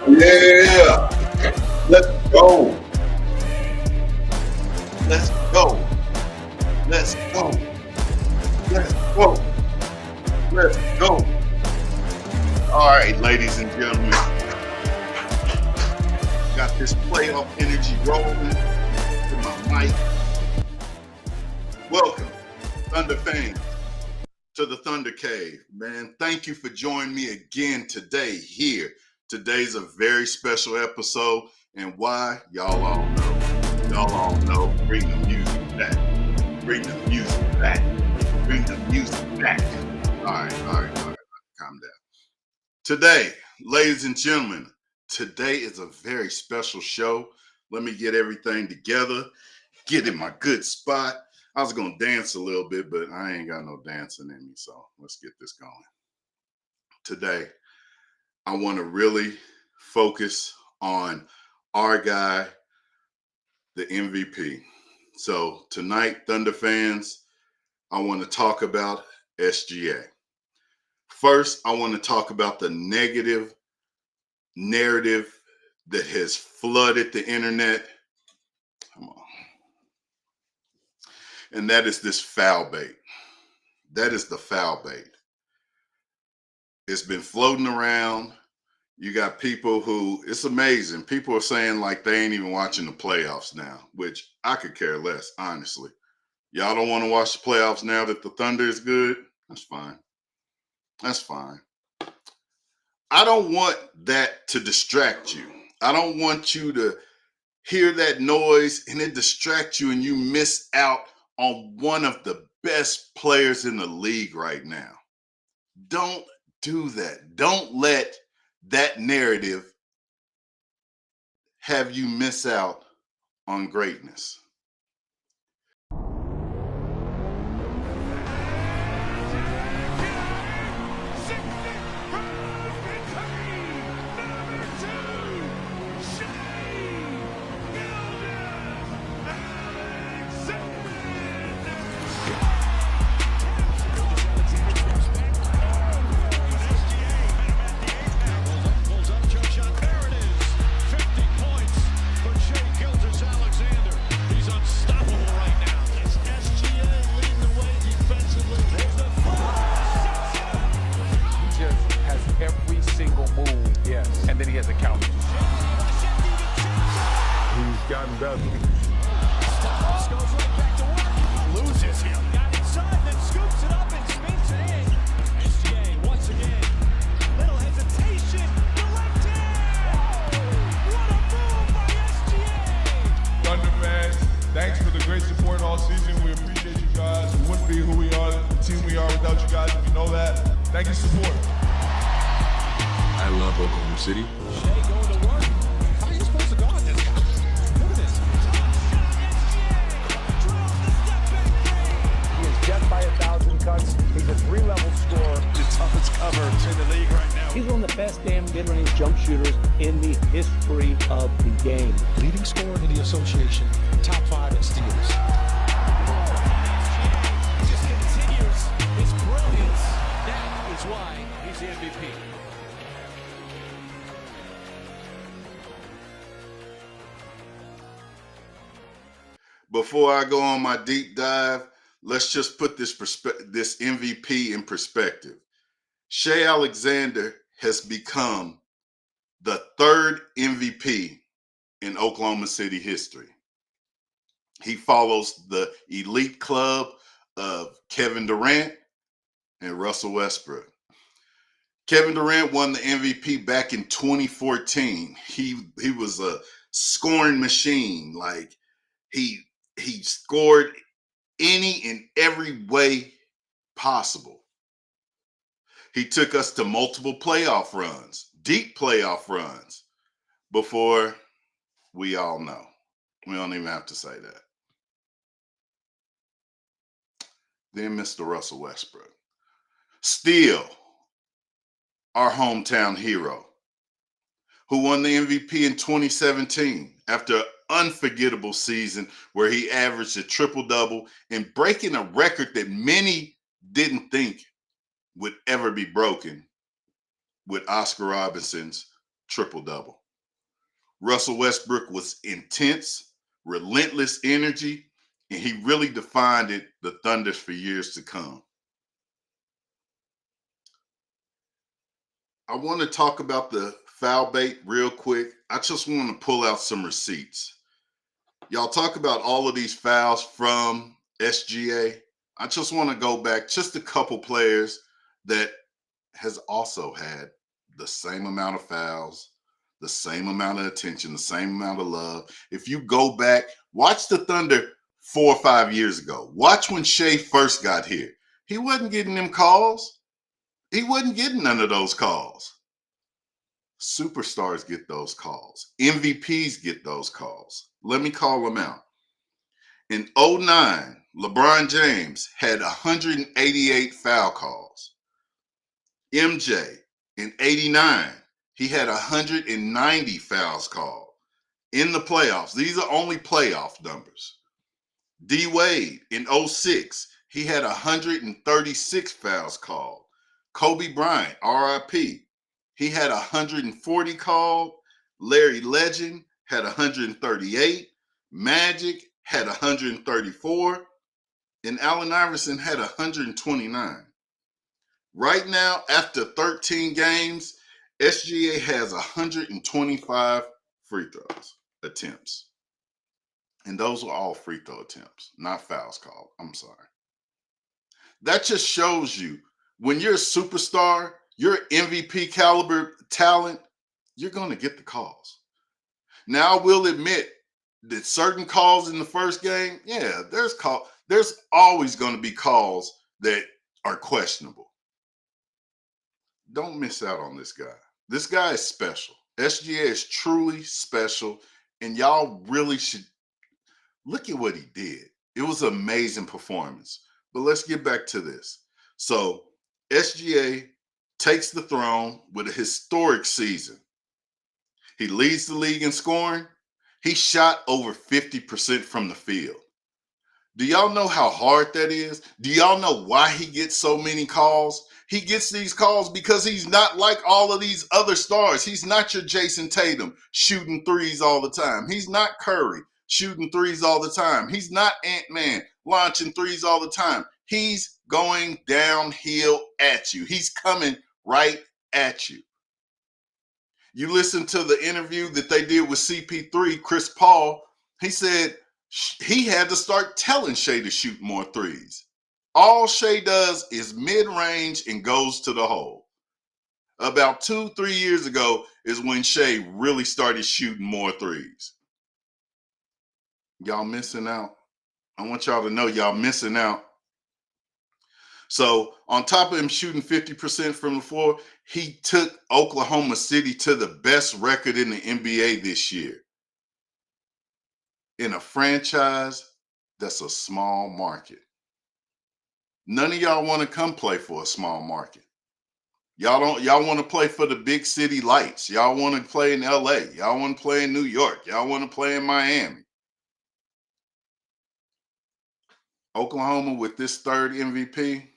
Yeah, let's go. Let's go. Let's go. Let's go. Let's go. All right, ladies and gentlemen, got this playoff energy rolling to my mic. Welcome, Thunder fans, to the Thunder Cave. Man, thank you for joining me again today here. Today's a very special episode, and why? Y'all all know. Y'all all know. Bring the music back. Bring the music back. Bring the music back. All right. Calm down. Today, ladies and gentlemen, today is a very special show. Let me get everything together, get in my good spot. I was going to dance a little bit, but I ain't got no dancing in me. So let's get this going. Today, I want to really focus on our guy, the MVP. So tonight, Thunder fans, I want to talk about SGA. First, I want to talk about the negative narrative that has flooded the internet. Come on. And that is this foul bait. That is the foul bait. It's been floating around. You got people who, it's amazing. People are saying like they ain't even watching the playoffs now, which I could care less, honestly. Y'all don't want to watch the playoffs now that the Thunder is good? That's fine. That's fine. I don't want that to distract you. I don't want you to hear that noise and it distract you and you miss out on one of the best players in the league right now. Don't do that. Don't let that narrative have you miss out on greatness. There it is. 50 points for Shai Gilgeous-Alexander. He's unstoppable right now. It's SGA leading the way defensively. There's the He just has every single move. Yes. And then he has a counter. He's gotten better. Stephos goes right back to work. Loses him. Got inside, then scoops it up and spins it in. SGA once again. Little hesitation. The left hand. What a move by SGA. Thunder fans, thanks for the great support all season. We appreciate you guys. We wouldn't be who we are, the team we are without you guys, and you know that. Thank you for support. I love Oklahoma City. Shai going to work. How are you supposed to guard this guy? Look at this. He is death by 1,000 cuts. He's a 3-level scorer. The toughest cover in the league right now. He's one of the best damn mid-range jump shooters in the history of the game. Leading scorer in the association, top 5 in steals. Just continues his brilliance. That is why he's the MVP. Before I go on my deep dive, let's just put this MVP in perspective. Shai Alexander has become the third MVP in Oklahoma City history. He follows the elite club of Kevin Durant and Russell Westbrook. Kevin Durant won the MVP back in 2014. He was a scoring machine. Like he scored any and every way possible. He took us to multiple playoff runs, deep playoff runs, before we all know. We don't even have to say that. Then Mr. Russell Westbrook. Still our hometown hero, who won the MVP in 2017 after an unforgettable season where he averaged a triple-double and breaking a record that many didn't think would ever be broken with Oscar Robinson's triple-double. Russell Westbrook was intense, relentless energy, and he really defined the Thunders for years to come. I want to talk about the foul bait real quick. I just want to pull out some receipts. Y'all talk about all of these fouls from SGA. I just want to go back just a couple players that has also had the same amount of fouls, the same amount of attention, the same amount of love. If you go back, watch the Thunder 4 or 5 years ago. Watch when Shai first got here. He wasn't getting them calls. He wasn't getting none of those calls. Superstars get those calls. MVPs get those calls. Let me call them out. In 2009, LeBron James had 188 foul calls. MJ, in 89, he had 190 fouls called in the playoffs. These are only playoff numbers. D Wade, in 06, he had 136 fouls called. Kobe Bryant, RIP, he had 140 called. Larry Legend had 138. Magic had 134. And Allen Iverson had 129. Right now, after 13 games, SGA has 125 free throws attempts. And those were all free throw attempts, not fouls called. I'm sorry. That just shows you when you're a superstar, you're MVP caliber talent, you're going to get the calls. Now, I will admit that certain calls in the first game, yeah, there's always going to be calls that are questionable. Don't miss out on this guy. This guy is special. SGA is truly special, and y'all really should look at what he did. It was an amazing performance. But let's get back to this. So SGA takes the throne with a historic season. He leads the league in scoring. He shot over 50% from the field. Do y'all know how hard that is? Do y'all know why he gets so many calls? He gets these calls because he's not like all of these other stars. He's not your Jason Tatum shooting threes all the time. He's not Curry shooting threes all the time. He's not Ant-Man launching threes all the time. He's going downhill at you. He's coming right at you. You listen to the interview that they did with CP3, Chris Paul. He said he had to start telling Shai to shoot more threes. All Shai does is mid-range and goes to the hole. About 2-3 years ago is when Shai really started shooting more threes. Y'all missing out. I want y'all to know y'all missing out. So on top of him shooting 50% from the floor, he took Oklahoma City to the best record in the NBA this year. In a franchise that's a small market. None of y'all want to come play for a small market. Y'all want to play for the big city lights. Y'all want to play in LA. Y'all want to play in New York. Y'all want to play in Miami. Oklahoma with this third MVP,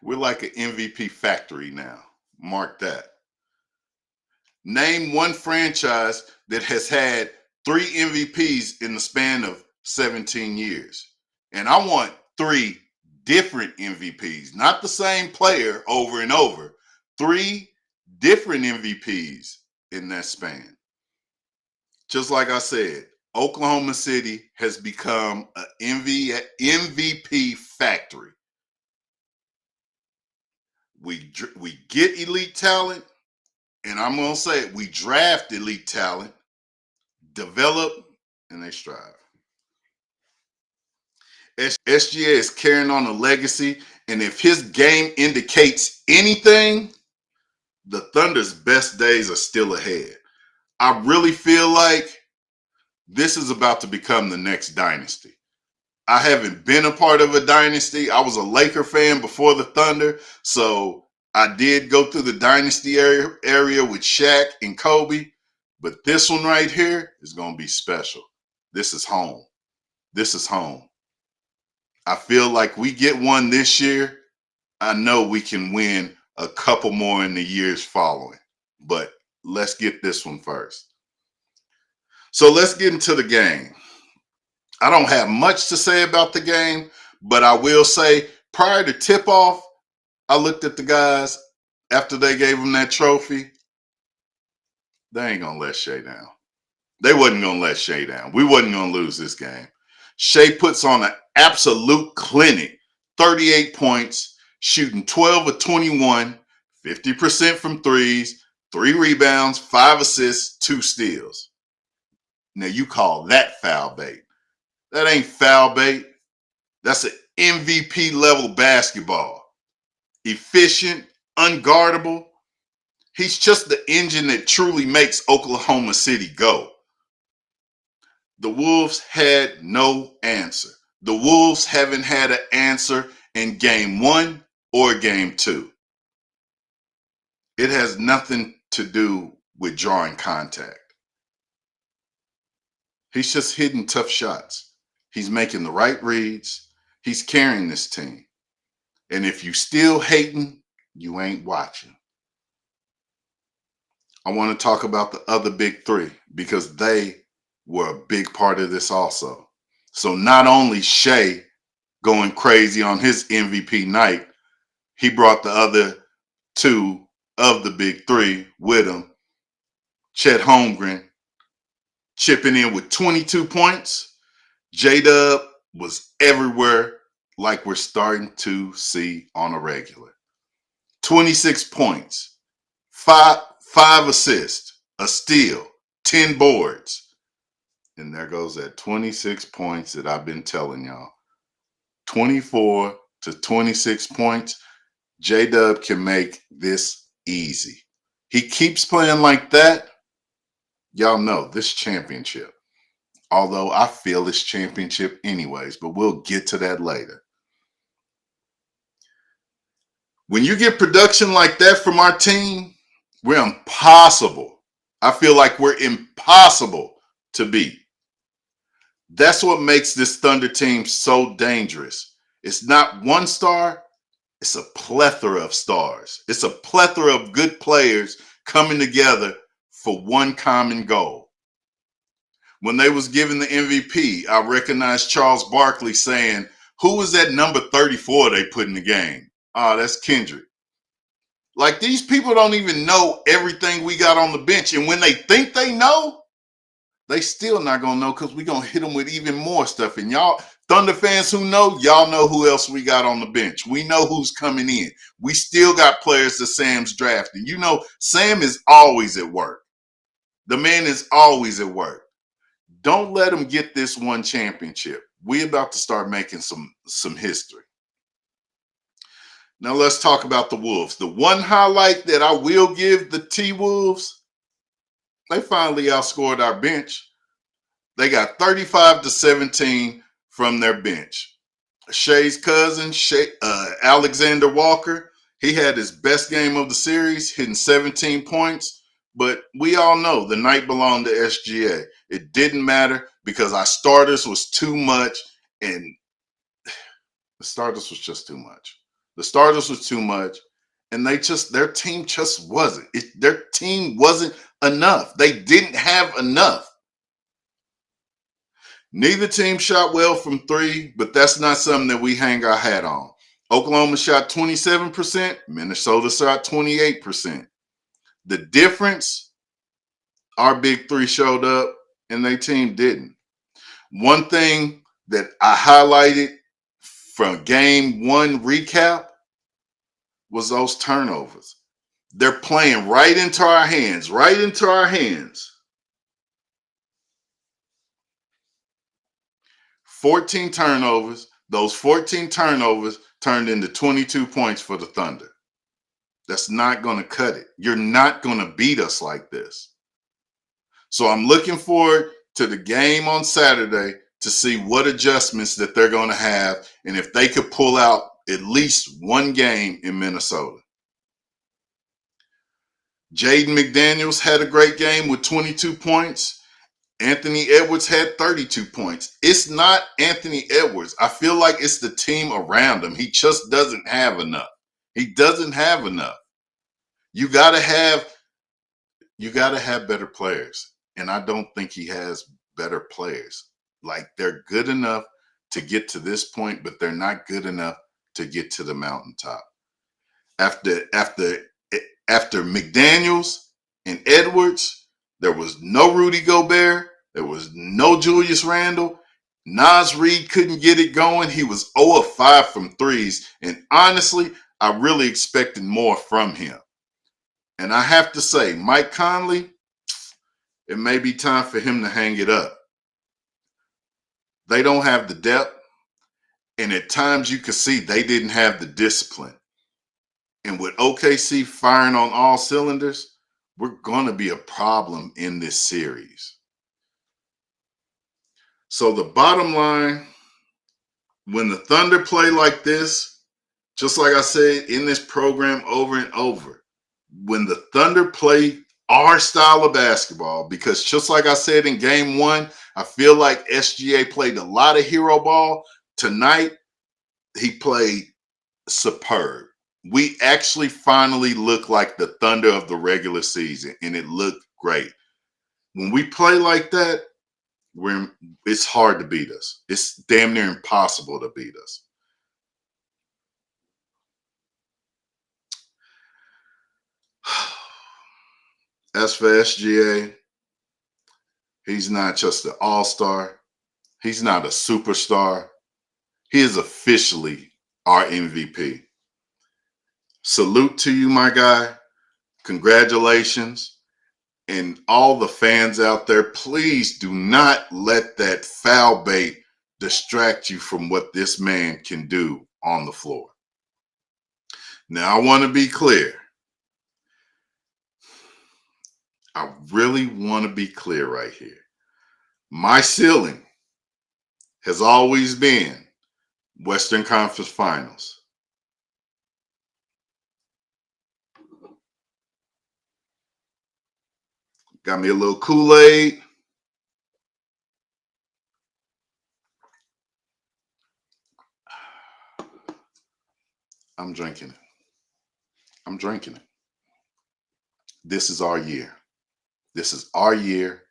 we're like an MVP factory now. Mark that. Name one franchise that has had 3 MVPs in the span of 17 years. And I want 3 different MVPs, not the same player over and over. 3 different MVPs in that span. Just like I said, Oklahoma City has become an MVP factory. We get elite talent, and I'm going to say it, we draft elite talent, develop, and they strive. SGA is carrying on a legacy, and if his game indicates anything, the Thunder's best days are still ahead. I really feel like this is about to become the next dynasty. I haven't been a part of a dynasty. I was a Laker fan before the Thunder, so I did go through the dynasty area with Shaq and Kobe, but this one right here is going to be special. This is home. This is home. I feel like we get one this year, I know we can win a couple more in the years following. But let's get this one first. So let's get into the game. I don't have much to say about the game, but I will say prior to tip-off, I looked at the guys after they gave them that trophy. They ain't going to let Shai down. They wasn't going to let Shai down. We wasn't going to lose this game. Shai puts on an absolute clinic, 38 points, shooting 12 of 21, 50% from threes, 3 rebounds, 5 assists, 2 steals. Now you call that foul bait. That ain't foul bait. That's an MVP level basketball. Efficient, unguardable. He's just the engine that truly makes Oklahoma City go. The Wolves had no answer. The Wolves haven't had an answer in game 1 or game 2. It has nothing to do with drawing contact. He's just hitting tough shots. He's making the right reads. He's carrying this team. And if you still hating, you ain't watching. I want to talk about the other big 3 because they were a big part of this also. So not only Shai going crazy on his MVP night, he brought the other 2 of the big 3 with him. Chet Holmgren chipping in with 22 points. J-Dub was everywhere like we're starting to see on a regular. 26 points, 5 assists, a steal, 10 boards. And there goes that 26 points that I've been telling y'all. 24 to 26 points. J-Dub can make this easy. He keeps playing like that. Y'all know this championship. Although I feel it's championship anyways, but we'll get to that later. When you get production like that from our team, we're impossible. I feel like we're impossible to beat. That's what makes this Thunder team so dangerous. It's not one star, it's a plethora of stars. It's a plethora of good players coming together for one common goal. When they was given the MVP, I recognized Charles Barkley saying, who was that number 34 they put in the game? That's Kendrick. Like, these people don't even know everything we got on the bench. And when they think they know, they still not going to know because we're going to hit them with even more stuff. And y'all, Thunder fans who know, y'all know who else we got on the bench. We know who's coming in. We still got players that Sam's drafting. You know, Sam is always at work. The man is always at work. Don't let him get this one championship. We about to start making some history. Now let's talk about the Wolves. The one highlight that I will give the T-Wolves, they finally outscored our bench. They got 35-17 from their bench. Shai's cousin, Alexander Walker, he had his best game of the series, hitting 17 points. But we all know the night belonged to SGA. It didn't matter because our starters was too much, and the starters was just too much. The starters was too much, and their team just wasn't. Their team wasn't enough. They didn't have enough. Neither team shot well from 3, but that's not something that we hang our hat on. Oklahoma shot 27%. Minnesota shot 28%. The difference, our big 3 showed up and their team didn't. One thing that I highlighted from game 1 recap was those turnovers. They're playing right into our hands, right into our hands. 14 turnovers. Those 14 turnovers turned into 22 points for the Thunder. That's not going to cut it. You're not going to beat us like this. So I'm looking forward to the game on Saturday to see what adjustments that they're going to have and if they could pull out at least one game in Minnesota. Jaden McDaniels had a great game with 22 points. Anthony Edwards had 32 points. It's not Anthony Edwards. I feel like it's the team around him. He just doesn't have enough. He doesn't have enough. You gotta have better players. And I don't think he has better players. Like, they're good enough to get to this point, but they're not good enough to get to the mountaintop. After McDaniels and Edwards, there was no Rudy Gobert. There was no Julius Randle. Nas Reed couldn't get it going. He was 0 of 5 from threes. And honestly, I really expected more from him. And I have to say, Mike Conley, it may be time for him to hang it up. They don't have the depth. And at times you could see they didn't have the discipline. And with OKC firing on all cylinders, we're going to be a problem in this series. So the bottom line, when the Thunder play like this, just like I said in this program over and over, when the Thunder play our style of basketball, because just like I said in game 1, I feel like SGA played a lot of hero ball. Tonight, he played superb. We actually finally look like the Thunder of the regular season, and it looked great. When we play like that, it's hard to beat us. It's damn near impossible to beat us. As for SGA, he's not just an all-star. He's not a superstar. He is officially our MVP. Salute to you, my guy. Congratulations. And all the fans out there, please do not let that foul bait distract you from what this man can do on the floor. Now, I want to be clear. I really want to be clear right here. My ceiling has always been Western Conference Finals. Got me a little Kool-Aid. I'm drinking it. I'm drinking it. This is our year. This is our year.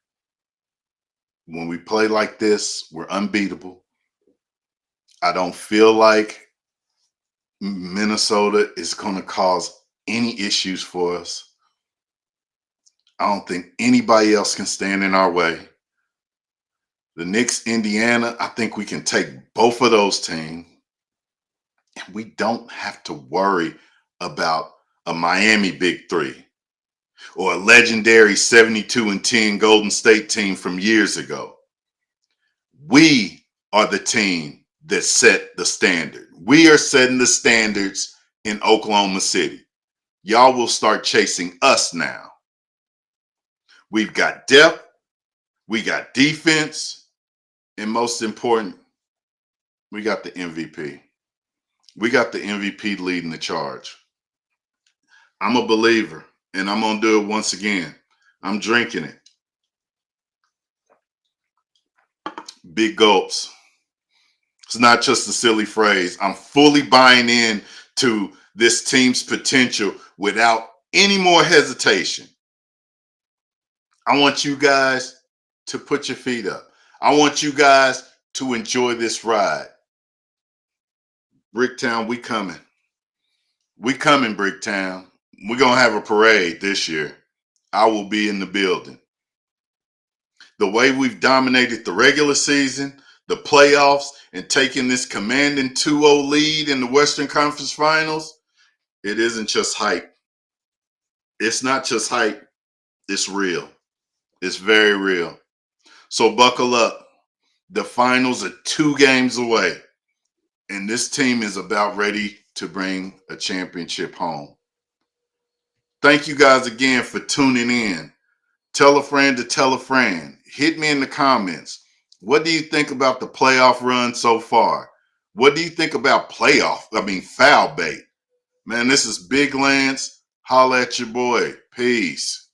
When we play like this, we're unbeatable. I don't feel like Minnesota is going to cause any issues for us. I don't think anybody else can stand in our way. The Knicks, Indiana, I think we can take both of those teams. And we don't have to worry about a Miami Big Three or a legendary 72-10 Golden State team from years ago. We are the team that set the standard. We are setting the standards in Oklahoma City. Y'all will start chasing us now. We've got depth, we got defense, and most important, we got the MVP. We got the MVP leading the charge. I'm a believer, and I'm going to do it once again. I'm drinking it. Big gulps. It's not just a silly phrase. I'm fully buying in to this team's potential without any more hesitation. I want you guys to put your feet up. I want you guys to enjoy this ride. Bricktown, we coming. We coming, Bricktown. We're going to have a parade this year. I will be in the building. The way we've dominated the regular season, the playoffs, and taking this commanding 2-0 lead in the Western Conference Finals, it isn't just hype. It's not just hype. It's real. It's very real. So buckle up. The finals are 2 games away. And this team is about ready to bring a championship home. Thank you guys again for tuning in. Tell a friend to tell a friend. Hit me in the comments. What do you think about the playoff run so far? What do you think about foul bait? Man, this is Big Lance. Holla at your boy. Peace.